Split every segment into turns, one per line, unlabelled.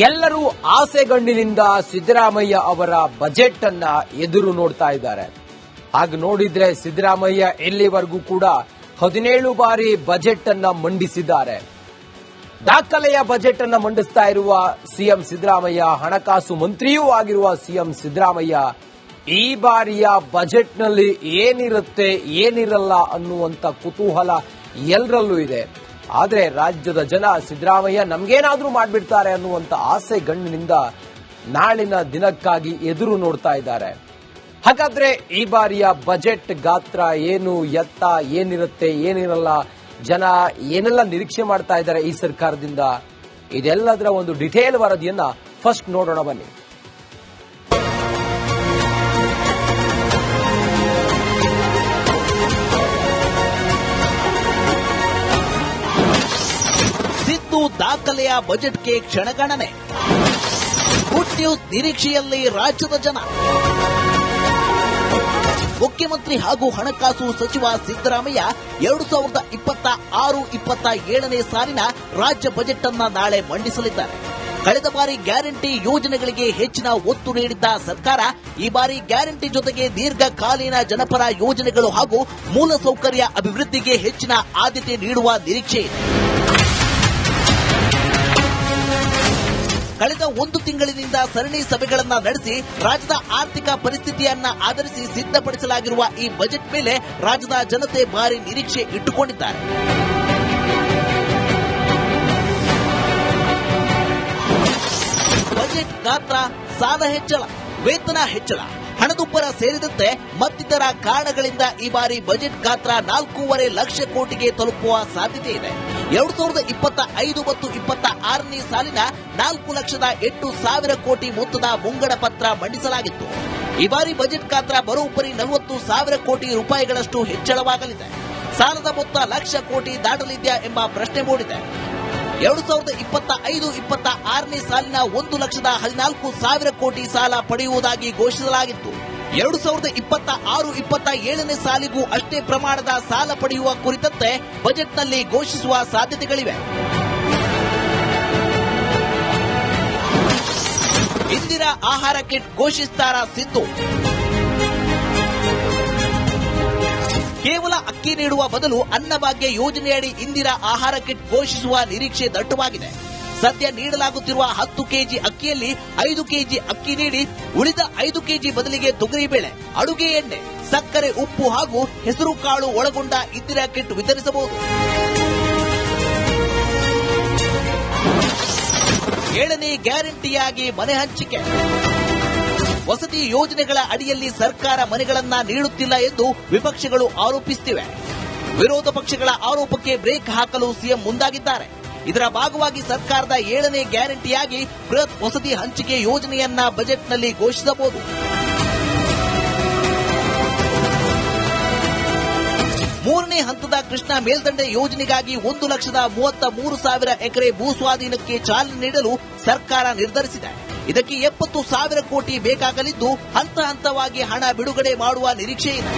ಎಲ್ಲರೂ ಆಸೆಗಣ್ಣಿನಿಂದ ಸಿದ್ದರಾಮಯ್ಯ ಅವರ ಬಜೆಟ್ ಅನ್ನ ಎದುರು ನೋಡ್ತಾ ಇದ್ದಾರೆ. ಹಾಗೆ ನೋಡಿದ್ರೆ ಸಿದ್ದರಾಮಯ್ಯ ಇಲ್ಲಿವರೆಗೂ ಕೂಡ 17 ಬಾರಿ ಬಜೆಟ್ ಅನ್ನ ಮಂಡಿಸಿದ್ದಾರೆ. ದಾಖಲೆಯ ಬಜೆಟ್ ಅನ್ನ ಮಂಡಿಸ್ತಾ ಇರುವ ಸಿಎಂ ಸಿದ್ದರಾಮಯ್ಯ, ಹಣಕಾಸು ಮಂತ್ರಿಯೂ ಆಗಿರುವ ಸಿಎಂ ಸಿದ್ದರಾಮಯ್ಯ ಈ ಬಾರಿಯ ಬಜೆಟ್ನಲ್ಲಿ ಏನಿರುತ್ತೆ ಏನಿರಲ್ಲ ಅನ್ನುವಂತ ಕುತೂಹಲ ಎಲ್ಲರಲ್ಲೂ ಇದೆ. ಆದರೆ ರಾಜ್ಯದ ಜನ ಸಿದ್ದರಾಮಯ್ಯ ನಮ್ಗೇನಾದ್ರೂ ಮಾಡ್ಬಿಡ್ತಾರೆ ಅನ್ನುವಂತ ಆಸೆ ಗಣ್ಣಿನಿಂದ ನಾಳಿನ ದಿನಕ್ಕಾಗಿ ಎದುರು ನೋಡ್ತಾ ಇದ್ದಾರೆ. ಹಾಗಾದ್ರೆ ಈ ಬಾರಿಯ ಬಜೆಟ್ ಗಾತ್ರ ಏನು, ಎತ್ತ, ಏನಿರುತ್ತೆ ಏನಿರಲ್ಲ, ಜನ ಏನೆಲ್ಲ ನಿರೀಕ್ಷೆ ಮಾಡ್ತಾ ಇದ್ದಾರೆ ಈ ಸರ್ಕಾರದಿಂದ, ಇದೆಲ್ಲದರ ಒಂದು ಡಿಟೇಲ್ ವರದಿಯನ್ನ ಫಸ್ಟ್ ನೋಡೋಣ ಬನ್ನಿ.
ಸಿದ್ದು ದಾಖಲೆಯ ಬಜೆಟ್ಗೆ ಕ್ಷಣಗಣನೆ. ಗುಡ್ ನ್ಯೂಸ್ ನಿರೀಕ್ಷೆಯಲ್ಲಿ ರಾಜ್ಯದ ಜನ. ಮುಖ್ಯಮಂತ್ರಿ ಹಾಗೂ ಹಣಕಾಸು ಸಚಿವ ಸಿದ್ದರಾಮಯ್ಯ 2026-27ನೇ ಸಾಲಿನ ರಾಜ್ಯ ಬಜೆಟ್ ಅನ್ನ ನಾಳೆ ಮಂಡಿಸಲಿದ್ದಾರೆ. ಕಳೆದ ಬಾರಿ ಗ್ಯಾರಂಟಿ ಯೋಜನೆಗಳಿಗೆ ಹೆಚ್ಚಿನ ಒತ್ತು ನೀಡಿದ್ದ ಸರ್ಕಾರ ಈ ಬಾರಿ ಗ್ಯಾರಂಟಿ ಜೊತೆಗೆ ದೀರ್ಘಕಾಲೀನ ಜನಪರ ಯೋಜನೆಗಳು ಹಾಗೂ ಮೂಲಸೌಕರ್ಯ ಅಭಿವೃದ್ಧಿಗೆ ಹೆಚ್ಚಿನ ಆದ್ಯತೆ ನೀಡುವ ನಿರೀಕ್ಷೆ ಇದೆ. ಕಳೆದ 1 ತಿಂಗಳಿನಿಂದ ಸರಣಿ ಸಭೆಗಳನ್ನು ನಡೆಸಿ ರಾಜ್ಯದ ಆರ್ಥಿಕ ಪರಿಸ್ಥಿತಿಯನ್ನ ಆಧರಿಸಿ ಸಿದ್ಧಪಡಿಸಲಾಗಿರುವ ಈ ಬಜೆಟ್ ಮೇಲೆ ರಾಜ್ಯದ ಜನತೆ ಭಾರಿ ನಿರೀಕ್ಷೆ ಇಟ್ಟುಕೊಂಡಿದ್ದಾರೆ. ಬಜೆಟ್ ಗಾತ್ರ, ಸಾಲ ಹೆಚ್ಚಳ, ವೇತನ ಹೆಚ್ಚಳ, ಹಣದುಬ್ಬರ ಸೇರಿದಂತೆ ಮತ್ತಿತರ ಕಾರಣಗಳಿಂದ ಈ ಬಾರಿ ಬಜೆಟ್ ಗಾತ್ರ 4.5 ಲಕ್ಷ ಕೋಟಿಗೆ ತಲುಪುವ ಸಾಧ್ಯತೆ ಇದೆ. 2025 ಮತ್ತು 26ನೇ ಸಾಲಿನ 4,08,000 ಕೋಟಿ ಮೊತ್ತದ ಮುಂಗಡ ಪತ್ರ ಮಂಡಿಸಲಾಗಿತ್ತು. ಈ ಬಾರಿ ಬಜೆಟ್ ಗಾತ್ರ ಬರೋಬ್ಬರಿ 40,000 ಕೋಟಿ ರೂಪಾಯಿಗಳಷ್ಟು ಹೆಚ್ಚಳವಾಗಲಿದೆ. ಸಾಲದ ಮೊತ್ತ ಲಕ್ಷ ಕೋಟಿ ದಾಟಲಿದೆಯಾ ಎಂಬ ಪ್ರಶ್ನೆ ಮೂಡಿದೆ. 2025-26ನೇ ಸಾಲಿನ 1,14,000 ಕೋಟಿ ಸಾಲ ಪಡೆಯುವುದಾಗಿ ಘೋಷಿಸಲಾಗಿತ್ತು. 2026-27ನೇ ಸಾಲಿಗೂ ಅಷ್ಟೇ ಪ್ರಮಾಣದ ಸಾಲ ಪಡೆಯುವ ಕುರಿತಂತೆ ಬಜೆಟ್ನಲ್ಲಿ ಘೋಷಿಸುವ ಸಾಧ್ಯತೆಗಳಿವೆ. ಇಂದಿರಾ ಆಹಾರ ಕಿಟ್ ಘೋಷಿಸುತ್ತಾರಾ ಸಿದ್ದು? ಕೇವಲ ಅಕ್ಕಿ ನೀಡುವ ಬದಲು ಅನ್ನಭಾಗ್ಯ ಯೋಜನೆಯಡಿ ಇಂದಿರಾ ಆಹಾರ ಕಿಟ್ ಘೋಷಿಸುವ ನಿರೀಕ್ಷೆ ದಟ್ಟವಾಗಿದೆ. ಸದ್ಯ ನೀಡಲಾಗುತ್ತಿರುವ 10 ಕೆಜಿ ಅಕ್ಕಿಯಲ್ಲಿ 5 ಕೆಜಿ ಅಕ್ಕಿ ನೀಡಿ ಉಳಿದ 5 ಕೆಜಿ ಬದಲಿಗೆ ತೊಗರಿಬೇಳೆ, ಅಡುಗೆ ಎಣ್ಣೆ, ಸಕ್ಕರೆ, ಉಪ್ಪು ಹಾಗೂ ಹೆಸರು ಕಾಳು ಒಳಗೊಂಡ ಇಂದಿರಾ ಕಿಟ್ ವಿತರಿಸಬಹುದು. 7ನೇ ಗ್ಯಾರಂಟಿಯಾಗಿ ಮನೆ ಹಂಚಿಕೆ. ವಸತಿ ಯೋಜನೆಗಳ ಅಡಿಯಲ್ಲಿ ಸರ್ಕಾರ ಮನೆಗಳನ್ನ ನೀಡುತ್ತಿಲ್ಲ ಎಂದು ವಿಪಕ್ಷಗಳು ಆರೋಪಿಸುತ್ತಿವೆ. ವಿರೋಧ ಪಕ್ಷಗಳ ಆರೋಪಕ್ಕೆ ಬ್ರೇಕ್ ಹಾಕಲು ಸಿಎಂ ಮುಂದಾಗಿದ್ದಾರೆ. ಇದರ ಭಾಗವಾಗಿ ಸರ್ಕಾರದ 7ನೇ ಗ್ಯಾರಂಟಿಯಾಗಿ ಬೃಹತ್ ವಸತಿ ಹಂಚಿಕೆ ಯೋಜನೆಯನ್ನ ಬಜೆಟ್ನಲ್ಲಿ ಘೋಷಿಸಬಹುದು. 3ನೇ ಹಂತದ ಕೃಷ್ಣಾ ಮೇಲ್ದಂಡೆ ಯೋಜನೆಗಾಗಿ 1,33,000 ಎಕರೆ ಭೂ ಸ್ವಾಧೀನಕ್ಕೆ ಚಾಲನೆ ನೀಡಲು ಸರ್ಕಾರ ನಿರ್ಧರಿಸಿದೆ. ಇದಕ್ಕೆ 70,000 ಕೋಟಿ ಬೇಕಾಗಲಿದ್ದು ಹಂತ ಹಂತವಾಗಿ ಹಣ ಬಿಡುಗಡೆ ಮಾಡುವ ನಿರೀಕ್ಷೆ ಇದೆ.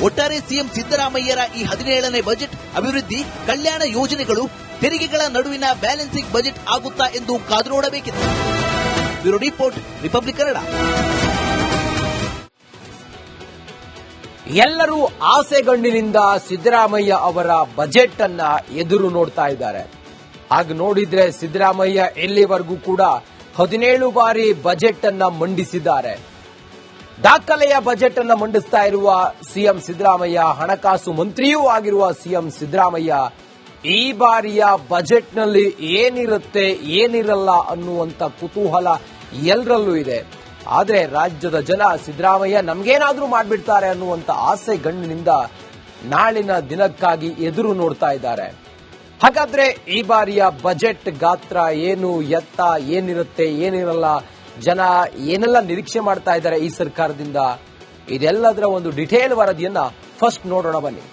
ಒಟ್ಟಾರೆ ಸಿಎಂ ಸಿದ್ದರಾಮಯ್ಯರ ಈ 17ನೇ ಬಜೆಟ್ ಅಭಿವೃದ್ಧಿ, ಕಲ್ಯಾಣ ಯೋಜನೆಗಳು, ತೆರಿಗೆಗಳ ನಡುವಿನ ಬ್ಯಾಲೆನ್ಸಿಂಗ್ ಬಜೆಟ್ ಆಗುತ್ತಾ ಎಂದು ಕಾದು ನೋಡಬೇಕಿದೆ. Bureau report, Republic Kannada.
ಎಲ್ಲರೂ ಆಸೆಗಣ್ಣಿನಿಂದ ಸಿದ್ದರಾಮಯ್ಯ ಅವರ ಬಜೆಟ್ ಅನ್ನ ಎದುರು ನೋಡ್ತಾ ಇದ್ದಾರೆ. ಹಾಗೆ ನೋಡಿದ್ರೆ ಸಿದ್ದರಾಮಯ್ಯ ಇಲ್ಲಿವರೆಗೂ ಕೂಡ 17 ಬಾರಿ ಬಜೆಟ್ ಅನ್ನ ಮಂಡಿಸಿದ್ದಾರೆ. ದಾಖಲೆಯ ಬಜೆಟ್ ಅನ್ನ ಮಂಡಿಸ್ತಾ ಇರುವ ಸಿಎಂ ಸಿದ್ದರಾಮಯ್ಯ, ಹಣಕಾಸು ಮಂತ್ರಿಯೂ ಆಗಿರುವ ಸಿಎಂ ಸಿದ್ದರಾಮಯ್ಯ ಈ ಬಾರಿಯ ಬಜೆಟ್ನಲ್ಲಿ ಏನಿರುತ್ತೆ ಏನಿರಲ್ಲ ಅನ್ನುವಂತ ಕುತೂಹಲ ಎಲ್ಲರಲ್ಲೂ ಇದೆ. ಆದರೆ ರಾಜ್ಯದ ಜನ ಸಿದ್ದರಾಮಯ್ಯ ನಮ್ಗೇನಾದ್ರೂ ಮಾಡ್ಬಿಡ್ತಾರೆ ಅನ್ನುವಂತ ಆಸೆ ಗಣ್ಣಿನಿಂದ ನಾಳಿನ ದಿನಕ್ಕಾಗಿ ಎದುರು ನೋಡ್ತಾ ಇದ್ದಾರೆ. ಹಾಗಾದ್ರೆ ಈ ಬಾರಿಯ ಬಜೆಟ್ ಗಾತ್ರ ಏನು, ಎತ್ತ, ಏನಿರುತ್ತೆ ಏನಿರಲ್ಲ, ಜನ ಏನೆಲ್ಲ ನಿರೀಕ್ಷೆ ಮಾಡ್ತಾ ಇದ್ದಾರೆ ಈ ಸರ್ಕಾರದಿಂದ, ಇದೆಲ್ಲದರ ಒಂದು ಡಿಟೇಲ್ ವರದಿಯನ್ನ ಫಸ್ಟ್ ನೋಡೋಣ ಬನ್ನಿ.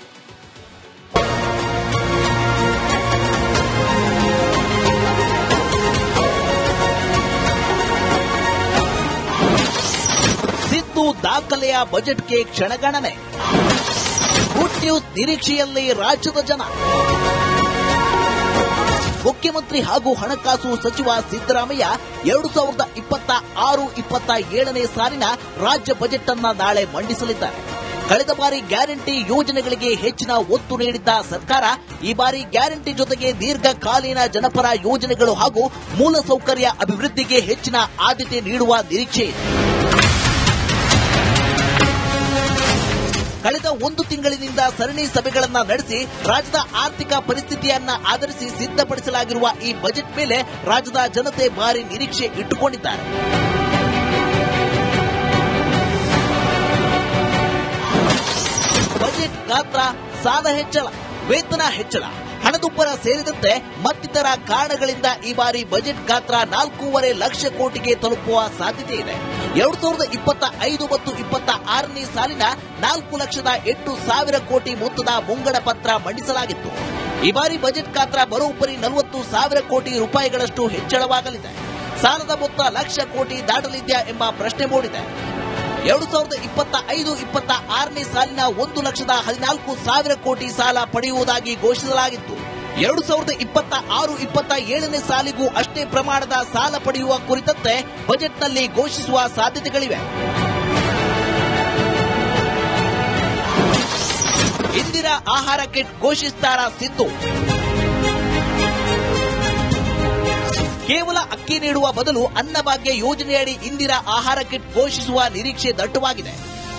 ಸಿದ್ದು ದಾಖಲೆಯ ಬಜೆಟ್ಗೆ ಕ್ಷಣಗಣನೆ. ಗುಡ್ ನ್ಯೂಸ್ ನಿರೀಕ್ಷೆಯಲ್ಲಿ ರಾಜ್ಯದ ಜನ. ಮುಖ್ಯಮಂತ್ರಿ ಹಾಗೂ ಹಣಕಾಸು ಸಚಿವ ಸಿದ್ದರಾಮಯ್ಯ 2026-27ನೇ ಸಾಲಿನ ರಾಜ್ಯ ಬಜೆಟ್ ಅನ್ನ ನಾಳೆ ಮಂಡಿಸಲಿದ್ದಾರೆ. ಕಳೆದ ಬಾರಿ ಗ್ಯಾರಂಟಿ ಯೋಜನೆಗಳಿಗೆ ಹೆಚ್ಚಿನ ಒತ್ತು ನೀಡಿದ್ದ ಸರ್ಕಾರ ಈ ಬಾರಿ ಗ್ಯಾರಂಟಿ ಜೊತೆಗೆ ದೀರ್ಘಕಾಲೀನ ಜನಪರ ಯೋಜನೆಗಳು ಹಾಗೂ ಮೂಲಸೌಕರ್ಯ ಅಭಿವೃದ್ಧಿಗೆ ಹೆಚ್ಚಿನ ಆದ್ಯತೆ ನೀಡುವ ನಿರೀಕ್ಷೆ ಇದೆ. ಕಳೆದ 1 ತಿಂಗಳಿನಿಂದ ಸರಣಿ ಸಭೆಗಳನ್ನು ನಡೆಸಿ ರಾಜ್ಯದ ಆರ್ಥಿಕ ಪರಿಸ್ಥಿತಿಯನ್ನ ಆಧರಿಸಿ ಸಿದ್ಧಪಡಿಸಲಾಗಿರುವ ಈ ಬಜೆಟ್ ಮೇಲೆ ರಾಜ್ಯದ ಜನತೆ ಭಾರಿ ನಿರೀಕ್ಷೆ ಇಟ್ಟುಕೊಂಡಿದ್ದಾರೆ. ಬಜೆಟ್ ಗಾತ್ರ, ಸಾಲ ಹೆಚ್ಚಳ, ವೇತನ ಹೆಚ್ಚಳ, ಹಣದುಬ್ಬರ ಸೇರಿದಂತೆ ಮತ್ತಿತರ ಕಾರಣಗಳಿಂದ ಈ ಬಾರಿ ಬಜೆಟ್ ಗಾತ್ರ 4.5 ಲಕ್ಷ ಕೋಟಿಗೆ ತಲುಪುವ ಸಾಧ್ಯತೆ ಇದೆ. 2025 ಮತ್ತು 26ನೇ ಸಾಲಿನ 4,08,000 ಕೋಟಿ ಮೊತ್ತದ ಮುಂಗಡ ಪತ್ರ ಮಂಡಿಸಲಾಗಿತ್ತು. ಈ ಬಾರಿ ಬಜೆಟ್ ಗಾತ್ರ ಬರೋಬ್ಬರಿ 40,000 ಕೋಟಿ ರೂಪಾಯಿಗಳಷ್ಟು ಹೆಚ್ಚಳವಾಗಲಿದೆ. ಸಾಲದ ಮೊತ್ತ ಲಕ್ಷ ಕೋಟಿ ದಾಟಲಿದೆಯಾ ಎಂಬ ಪ್ರಶ್ನೆ ಮೂಡಿದೆ. 2025-26ನೇ ಸಾಲಿನ 1,14,000 ಕೋಟಿ ಸಾಲ ಪಡೆಯುವುದಾಗಿ ಘೋಷಿಸಲಾಗಿತ್ತು. 2026-27ನೇ ಸಾಲಿಗೂ ಅಷ್ಟೇ ಪ್ರಮಾಣದ ಸಾಲ ಪಡೆಯುವ ಕುರಿತಂತೆ ಬಜೆಟ್ನಲ್ಲಿ ಘೋಷಿಸುವ ಸಾಧ್ಯತೆಗಳಿವೆ. ಇಂದಿರಾ ಆಹಾರ ಕಿಟ್ ಘೋಷಿಸುತ್ತಾರಾ ಸಿದ್ದು? ಕೇವಲ ಅಕ್ಕಿ ನೀಡುವ ಬದಲು ಅನ್ನಭಾಗ್ಯ ಯೋಜನೆಯಡಿ ಇಂದಿರಾ ಆಹಾರ ಕಿಟ್ ಘೋಷಿಸುವ ನಿರೀಕ್ಷೆ ದಟ್ಟವಾಗಿದೆ.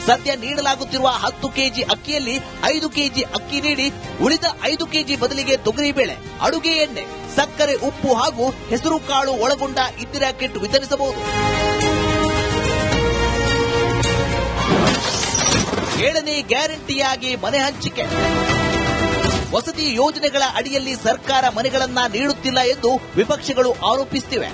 ಸದ್ಯ ನೀಡಲಾಗುತ್ತಿರುವ 10 ಕೆಜಿ ಅಕ್ಕಿಯಲ್ಲಿ 5 ಕೆಜಿ ಅಕ್ಕಿ ನೀಡಿ ಉಳಿದ 5 ಕೆಜಿ ಬದಲಿಗೆ ತೊಗರಿಬೇಳೆ, ಅಡುಗೆ ಎಣ್ಣೆ, ಸಕ್ಕರೆ, ಉಪ್ಪು ಹಾಗೂ ಹೆಸರು ಕಾಳು ಒಳಗೊಂಡ ಇಂದಿರಾ ಕಿಟ್ ವಿತರಿಸಬಹುದು. 7ನೇ ಗ್ಯಾರಂಟಿಯಾಗಿ ಮನೆ ಹಂಚಿಕೆ. ವಸತಿ ಯೋಜನೆಗಳ ಅಡಿಯಲ್ಲಿ ಸರ್ಕಾರ ಮನೆಗಳನ್ನ ನೀಡುತ್ತಿಲ್ಲ ಎಂದು ವಿಪಕ್ಷಗಳು ಆರೋಪಿಸುತ್ತಿವೆ.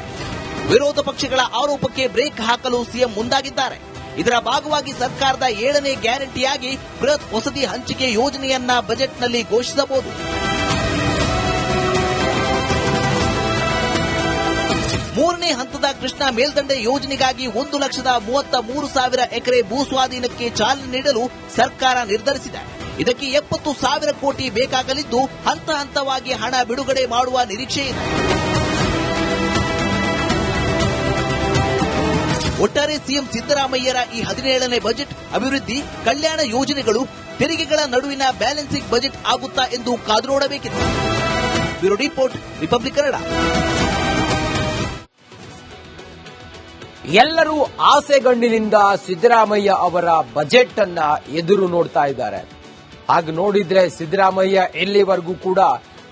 ವಿರೋಧ ಪಕ್ಷಗಳ ಆರೋಪಕ್ಕೆ ಬ್ರೇಕ್ ಹಾಕಲು ಸಿಎಂ ಮುಂದಾಗಿದ್ದಾರೆ. ಇದರ ಭಾಗವಾಗಿ ಸರ್ಕಾರದ 7ನೇ ಗ್ಯಾರಂಟಿಯಾಗಿ ಬೃಹತ್ ವಸತಿ ಹಂಚಿಕೆ ಯೋಜನೆಯನ್ನ ಬಜೆಟ್ನಲ್ಲಿ ಘೋಷಿಸಬಹುದು. 3ನೇ ಹಂತದ ಕೃಷ್ಣಾ ಮೇಲ್ದಂಡೆ ಯೋಜನೆಗಾಗಿ 1,33,000 ಎಕರೆ ಭೂ ಸ್ವಾಧೀನಕ್ಕೆ ಚಾಲನೆ ನೀಡಲು ಸರ್ಕಾರ ನಿರ್ಧರಿಸಿದೆ. ಇದಕ್ಕೆ 70,000 ಕೋಟಿ ಬೇಕಾಗಲಿದ್ದು ಹಂತ ಹಂತವಾಗಿ ಹಣ ಬಿಡುಗಡೆ ಮಾಡುವ ನಿರೀಕ್ಷೆ ಇದೆ. ಒಟ್ಟಾರೆ ಸಿಎಂ ಸಿದ್ದರಾಮಯ್ಯರ ಈ 17ನೇ ಬಜೆಟ್ ಅಭಿವೃದ್ಧಿ, ಕಲ್ಯಾಣ ಯೋಜನೆಗಳು, ತೆರಿಗೆಗಳ ನಡುವಿನ ಬ್ಯಾಲೆನ್ಸಿಂಗ್ ಬಜೆಟ್ ಆಗುತ್ತಾ ಎಂದು ಕಾದು ನೋಡಬೇಕಿದೆ. Bureau report, Republic Kannada.
ಎಲ್ಲರೂ ಆಸೆಗಣ್ಣಿನಿಂದ ಸಿದ್ದರಾಮಯ್ಯ ಅವರ ಬಜೆಟ್ ಅನ್ನ ಎದುರು ನೋಡ್ತಾ ಇದ್ದಾರೆ. ಹಾಗೆ ನೋಡಿದ್ರೆ ಸಿದ್ದರಾಮಯ್ಯ ಇಲ್ಲಿವರೆಗೂ ಕೂಡ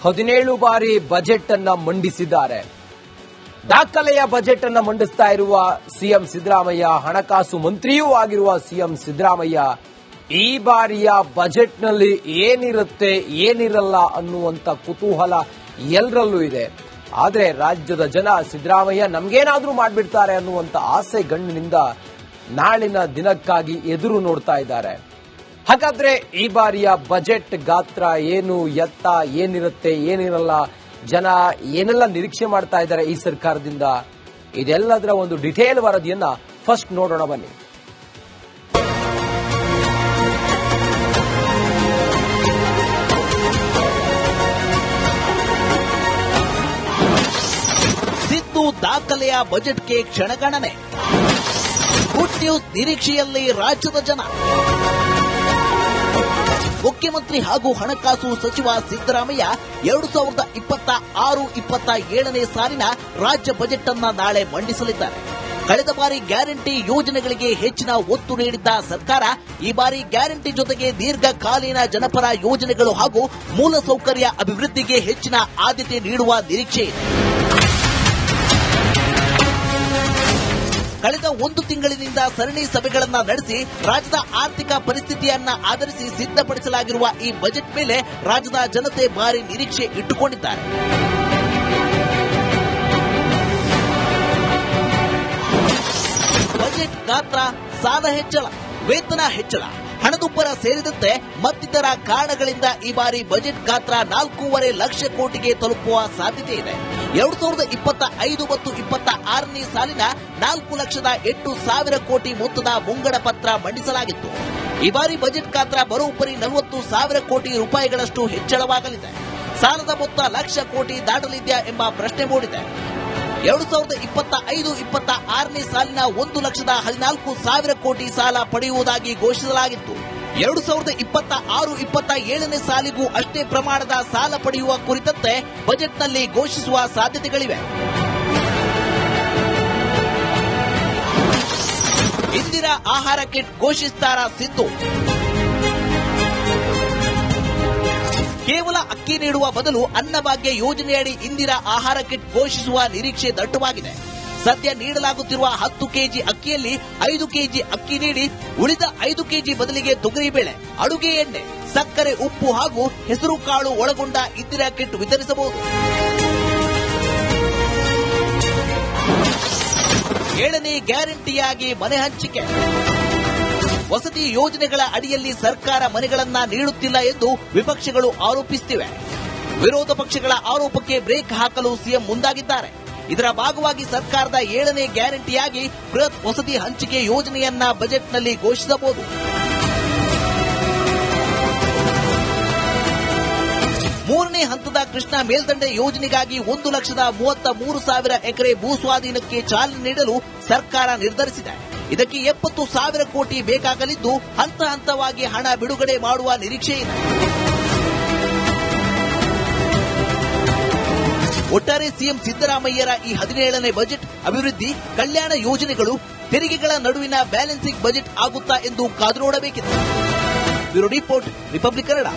17 ಬಾರಿ ಬಜೆಟ್ ಅನ್ನ ಮಂಡಿಸಿದ್ದಾರೆ. ದಾಖಲೆಯ ಬಜೆಟ್ ಅನ್ನ ಮಂಡಿಸ್ತಾ ಇರುವ ಸಿಎಂ ಸಿದ್ದರಾಮಯ್ಯ, ಹಣಕಾಸು ಮಂತ್ರಿಯೂ ಆಗಿರುವ ಸಿಎಂ ಸಿದ್ದರಾಮಯ್ಯ ಈ ಬಾರಿಯ ಬಜೆಟ್ನಲ್ಲಿ ಏನಿರುತ್ತೆ ಏನಿರಲ್ಲ ಅನ್ನುವಂತ ಕುತೂಹಲ ಎಲ್ಲರಲ್ಲೂ ಇದೆ. ಆದ್ರೆ ರಾಜ್ಯದ ಜನ ಸಿದ್ದರಾಮಯ್ಯ ನಮ್ಗೇನಾದ್ರೂ ಮಾಡ್ಬಿಡ್ತಾರೆ ಅನ್ನುವಂತ ಆಸೆ ಗಣ್ಣಿನಿಂದ ನಾಳಿನ ದಿನಕ್ಕಾಗಿ ಎದುರು ನೋಡ್ತಾ ಇದ್ದಾರೆ. ಹಾಗಾದ್ರೆ ಈ ಬಾರಿಯ ಬಜೆಟ್ ಗಾತ್ರ ಏನು, ಎತ್ತ, ಏನಿರುತ್ತೆ ಏನಿರಲ್ಲ, ಜನ ಏನೆಲ್ಲ ನಿರೀಕ್ಷೆ ಮಾಡ್ತಾ ಇದ್ದಾರೆ ಈ ಸರ್ಕಾರದಿಂದ, ಇದೆಲ್ಲದರ ಒಂದು ಡಿಟೇಲ್ ವರದಿಯನ್ನ ಫಸ್ಟ್ ನೋಡೋಣ ಬನ್ನಿ.
ಸಿದ್ದು ದಾಖಲೆಯ ಬಜೆಟ್ಗೆ ಕ್ಷಣಗಣನೆ. ಗುಡ್ ನ್ಯೂಸ್ ನಿರೀಕ್ಷೆಯಲ್ಲಿ ರಾಜ್ಯದ ಜನ. ಮುಖ್ಯಮಂತ್ರಿ ಹಾಗೂ ಹಣಕಾಸು ಸಚಿವ ಸಿದ್ದರಾಮಯ್ಯ 2026-27ನೇ ಸಾಲಿನ ರಾಜ್ಯ ಬಜೆಟ್ ಅನ್ನ ನಾಳೆ ಮಂಡಿಸಲಿದ್ದಾರೆ. ಕಳೆದ ಬಾರಿ ಗ್ಯಾರಂಟಿ ಯೋಜನೆಗಳಿಗೆ ಹೆಚ್ಚಿನ ಒತ್ತು ನೀಡಿದ್ದ ಸರ್ಕಾರ ಈ ಬಾರಿ ಗ್ಯಾರಂಟಿ ಜೊತೆಗೆ ದೀರ್ಘಕಾಲೀನ ಜನಪರ ಯೋಜನೆಗಳು ಹಾಗೂ ಮೂಲಸೌಕರ್ಯ ಅಭಿವೃದ್ಧಿಗೆ ಹೆಚ್ಚಿನ ಆದ್ಯತೆ ನೀಡುವ ನಿರೀಕ್ಷೆ ಇದೆ. ಕಳೆದ 1 ತಿಂಗಳಿನಿಂದ ಸರಣಿ ಸಭೆಗಳನ್ನು ನಡೆಸಿ ರಾಜ್ಯದ ಆರ್ಥಿಕ ಪರಿಸ್ಥಿತಿಯನ್ನ ಆಧರಿಸಿ ಸಿದ್ಧಪಡಿಸಲಾಗಿರುವ ಈ ಬಜೆಟ್ ಮೇಲೆ ರಾಜ್ಯದ ಜನತೆ ಭಾರಿ ನಿರೀಕ್ಷೆ ಇಟ್ಟುಕೊಂಡಿದ್ದಾರೆ. ಬಜೆಟ್ ಗಾತ್ರ, ಸಾಲ ಹೆಚ್ಚಳ, ವೇತನ ಹೆಚ್ಚಳ, ಹಣದುಬ್ಬರ ಸೇರಿದಂತೆ ಮತ್ತಿತರ ಕಾರಣಗಳಿಂದ ಈ ಬಾರಿ ಬಜೆಟ್ ಗಾತ್ರ 4.5 ಲಕ್ಷ ಕೋಟಿಗೆ ತಲುಪುವ ಸಾಧ್ಯತೆ ಇದೆ. 2025 ಮತ್ತು 26ನೇ ಸಾಲಿನ 4,08,000 ಕೋಟಿ ಮೊತ್ತದ ಮುಂಗಡ ಪತ್ರ ಮಂಡಿಸಲಾಗಿತ್ತು. ಈ ಬಾರಿ ಬಜೆಟ್ ಗಾತ್ರ ಬರೋಬ್ಬರಿ 40,000 ಕೋಟಿ ರೂಪಾಯಿಗಳಷ್ಟು ಹೆಚ್ಚಳವಾಗಲಿದೆ. ಸಾಲದ ಮೊತ್ತ ಲಕ್ಷ ಕೋಟಿ ದಾಟಲಿದೆಯಾ ಎಂಬ ಪ್ರಶ್ನೆ ಮೂಡಿದೆ. 2025-26ನೇ ಸಾಲಿನ 1,14,000 ಕೋಟಿ ಸಾಲ ಪಡೆಯುವುದಾಗಿ ಘೋಷಿಸಲಾಗಿತ್ತು. 2026-27ನೇ ಸಾಲಿಗೂ ಅಷ್ಟೇ ಪ್ರಮಾಣದ ಸಾಲ ಪಡೆಯುವ ಕುರಿತಂತೆ ಬಜೆಟ್ನಲ್ಲಿ ಘೋಷಿಸುವ ಸಾಧ್ಯತೆಗಳಿವೆ. ಇಂದಿರಾ ಆಹಾರ ಕಿಟ್ ಘೋಷಿಸ್ತಾರ ಸಿದ್ದು? ಕೇವಲ ಅಕ್ಕಿ ನೀಡುವ ಬದಲು ಅನ್ನಭಾಗ್ಯ ಯೋಜನೆಯಡಿ ಇಂದಿರಾ ಆಹಾರ ಕಿಟ್ ಘೋಷಿಸುವ ನಿರೀಕ್ಷೆ ದಟ್ಟವಾಗಿದೆ. ಸದ್ಯ ನೀಡಲಾಗುತ್ತಿರುವ 10 ಕೆಜಿ ಅಕ್ಕಿಯಲ್ಲಿ 5 ಕೆಜಿ ಅಕ್ಕಿ ನೀಡಿ ಉಳಿದ 5 ಕೆಜಿ ಬದಲಿಗೆ ತೊಗರಿಬೇಳೆ, ಅಡುಗೆ ಎಣ್ಣೆ, ಸಕ್ಕರೆ, ಉಪ್ಪು ಹಾಗೂ ಹೆಸರು ಕಾಳು ಒಳಗೊಂಡ ಇಂದಿರಾ ಕಿಟ್ ವಿತರಿಸಬಹುದು. 7ನೇ ಗ್ಯಾರಂಟಿಯಾಗಿ ಮನೆ ಹಂಚಿಕೆ. ವಸತಿ ಯೋಜನೆಗಳ ಅಡಿಯಲ್ಲಿ ಸರ್ಕಾರ ಮನೆಗಳನ್ನ ನೀಡುತ್ತಿಲ್ಲ ಎಂದು ವಿಪಕ್ಷಗಳು ಆರೋಪಿಸುತ್ತಿವೆ. ವಿರೋಧ ಪಕ್ಷಗಳ ಆರೋಪಕ್ಕೆ ಬ್ರೇಕ್ ಹಾಕಲು ಸಿಎಂ ಮುಂದಾಗಿದ್ದಾರೆ. ಇದರ ಭಾಗವಾಗಿ ಸರ್ಕಾರದ 7ನೇ ಗ್ಯಾರಂಟಿಯಾಗಿ ಬೃಹತ್ ವಸತಿ ಹಂಚಿಕೆ ಯೋಜನೆಯನ್ನ ಬಜೆಟ್ನಲ್ಲಿ ಘೋಷಿಸಬಹುದು. ಮೂರನೇ ಹಂತದ ಕೃಷ್ಣಾ ಮೇಲ್ದಂಡೆ ಯೋಜನೆಗಾಗಿ 1,33,000 ಎಕರೆ ಭೂ ಸ್ವಾಧೀನಕ್ಕೆ ಚಾಲನೆ ನೀಡಲು ಸರ್ಕಾರ ನಿರ್ಧರಿಸಿದೆ. ಇದಕ್ಕೆ 70,000 ಕೋಟಿ ಬೇಕಾಗಲಿದ್ದು ಹಂತ ಹಂತವಾಗಿ ಹಣ ಬಿಡುಗಡೆ ಮಾಡುವ ನಿರೀಕ್ಷೆ ಇದೆ. ಒಟ್ಟಾರೆ ಸಿಎಂ ಸಿದ್ದರಾಮಯ್ಯರ ಈ 17ನೇ ಬಜೆಟ್ ಅಭಿವೃದ್ಧಿ, ಕಲ್ಯಾಣ ಯೋಜನೆಗಳು, ತೆರಿಗೆಗಳ ನಡುವಿನ ಬ್ಯಾಲೆನ್ಸಿಂಗ್ ಬಜೆಟ್ ಆಗುತ್ತಾ ಎಂದು ಕಾದು ನೋಡಬೇಕಿದೆ. Bureau report, Republic Kannada.